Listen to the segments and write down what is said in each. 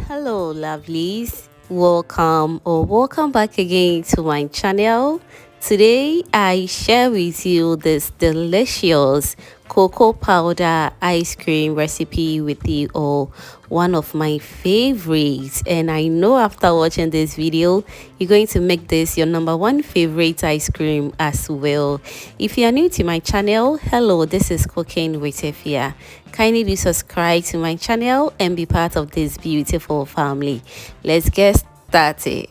Hello lovelies, welcome back again to my channel. Today I share with you this delicious cocoa powder ice cream recipe with you all, one of my favorites, and I know after watching this video you're going to make this your #1 favorite ice cream as well. If you are new to my channel, hello, this is Cooking with Efia. Kindly do subscribe to my channel and be part of this beautiful family. Let's get started.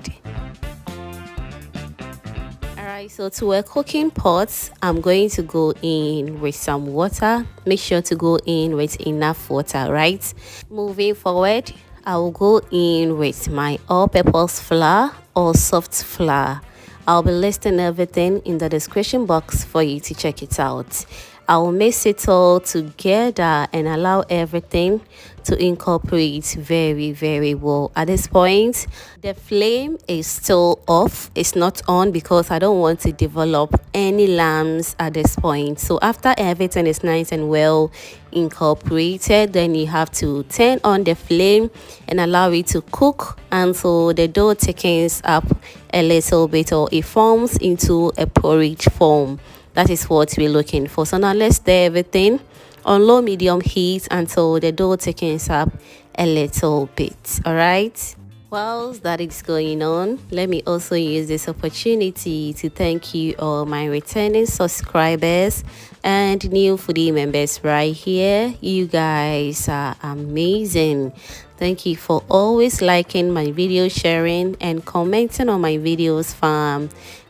Alright, so to a cooking pot, I'm going to go in with some water. Make sure to go in with enough water, right? Moving forward, I will go in with my all-purpose flour or soft flour. I'll be listing everything in the description box for you to check it out. I will mix it all together and allow everything to incorporate very well. At this point, the flame is still off. It's not on because I don't want to develop any lumps at this point. So after everything is nice and well incorporated, then you have to turn on the flame and allow it to cook until the dough thickens up a little bit or it forms into a porridge form. That is what we're looking for. So now let's stir everything on low medium heat until the dough thickens up a little bit. All right, whilst that is going on, let me also use this opportunity to thank you all my returning subscribers and new foodie members right here. You guys are amazing. Thank you for always liking my video, sharing and commenting on my videos, fam.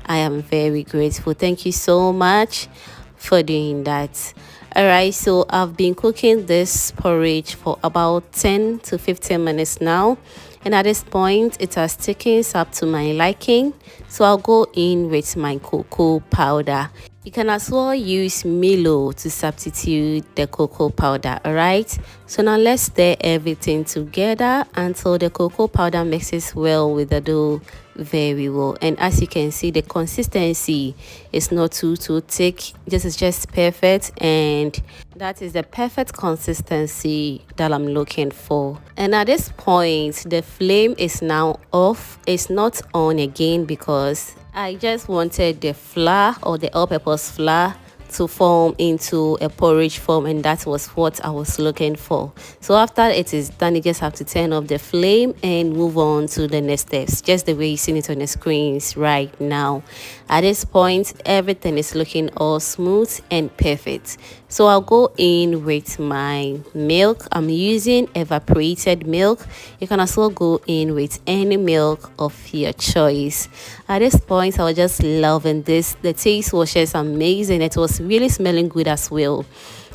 I am very grateful. Thank you so much for doing that. Alright, so I've been cooking this porridge for about 10 to 15 minutes now, and at this point it has thickened up to my liking, so I'll go in with my cocoa powder. You can as well use Milo to substitute the cocoa powder. Alright, so now let's stir everything together until the cocoa powder mixes well with the dough very well. And as you can see, the consistency is not too thick. This is just perfect, and that is the perfect consistency that I'm looking for. And at this point, the flame is now off. It's not on again because I just wanted the flour or the all-purpose flour to form into a porridge form, and that was what I was looking for. So after it is done, you just have to turn off the flame and move on to the next steps, just the way you see it on the screens right now. At this point, everything is looking all smooth and perfect. So I'll go in with my milk. I'm using evaporated milk. You can also go in with any milk of your choice. At this point, I was just loving this. The taste was just amazing. It was really smelling good as well.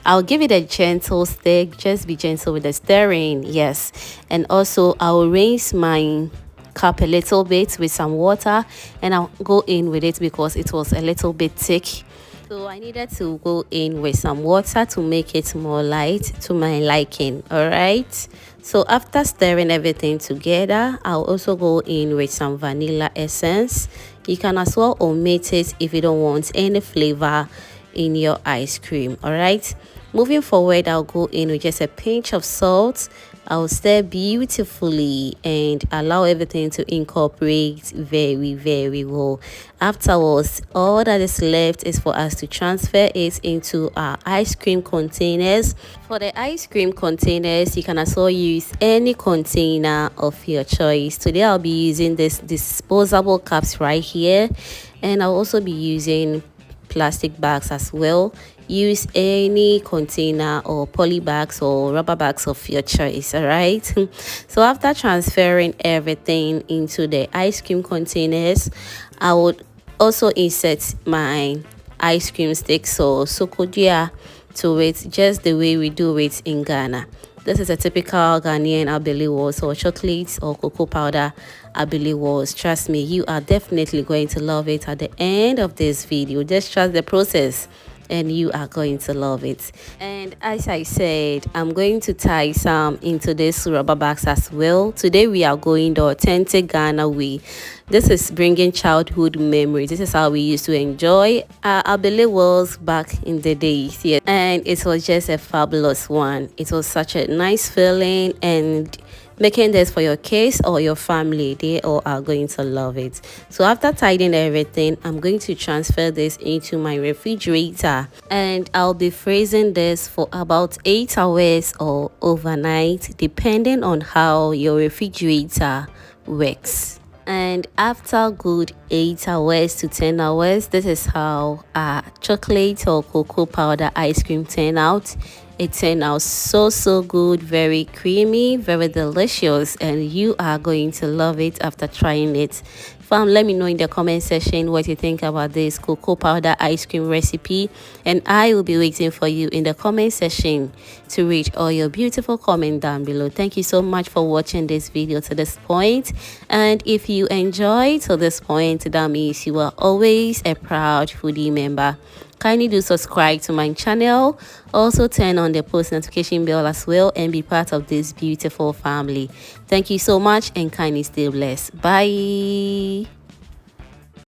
I'll give it a gentle stir. Just be gentle with the stirring, yes. And also I'll rinse my cup a little bit with some water, and I'll go in with it because it was a little bit thick. So I needed to go in with some water to make it more light to my liking. All right, so after stirring everything together, I'll also go in with some vanilla essence. You can as well omit it if you don't want any flavor in your ice cream. All right, moving forward, I'll go in with just a pinch of salt. I'll stir beautifully and allow everything to incorporate very well. Afterwards, all that is left is for us to transfer it into our ice cream containers. For the ice cream containers, you can also use any container of your choice. Today I'll be using this disposable cups right here, and I'll also be using plastic bags as well. Use any container or poly bags or rubber bags of your choice. All right, so after transferring everything into the ice cream containers, I would also insert my ice cream sticks or Cocoa to it, just the way we do it in Ghana. This is a typical Ghanaian Abele walls or chocolate or cocoa powder Abele walls. Trust me, you are definitely going to love it at the end of this video. Just trust the process and you are going to love it. And as I said, I'm going to tie some into this rubber bags as well. Today we are going the authentic Ghana way. This is bringing childhood memories. This is how we used to enjoy our Abele walls back in the days. Yeah, and it was just a fabulous one. It was such a nice feeling, and making this for your kids or your family. They all are going to love it. So after tidying everything, I'm going to transfer this into my refrigerator, and I'll be freezing this for about 8 hours or overnight, depending on how your refrigerator works. And after good 8 hours to 10 hours, this is how chocolate or cocoa powder ice cream turned out. It turned out so good, very creamy, very delicious, and you are going to love it after trying it. Fam, let me know in the comment section what you think about this cocoa powder ice cream recipe, and I will be waiting for you in the comment section to read all your beautiful comments down below. Thank you so much for watching this video to this point, and if you enjoyed to this point, that means you are always a proud foodie member. Kindly do subscribe to my channel, also turn on the post notification bell as well, and be part of this beautiful family. Thank you so much, and kindly stay blessed. Bye.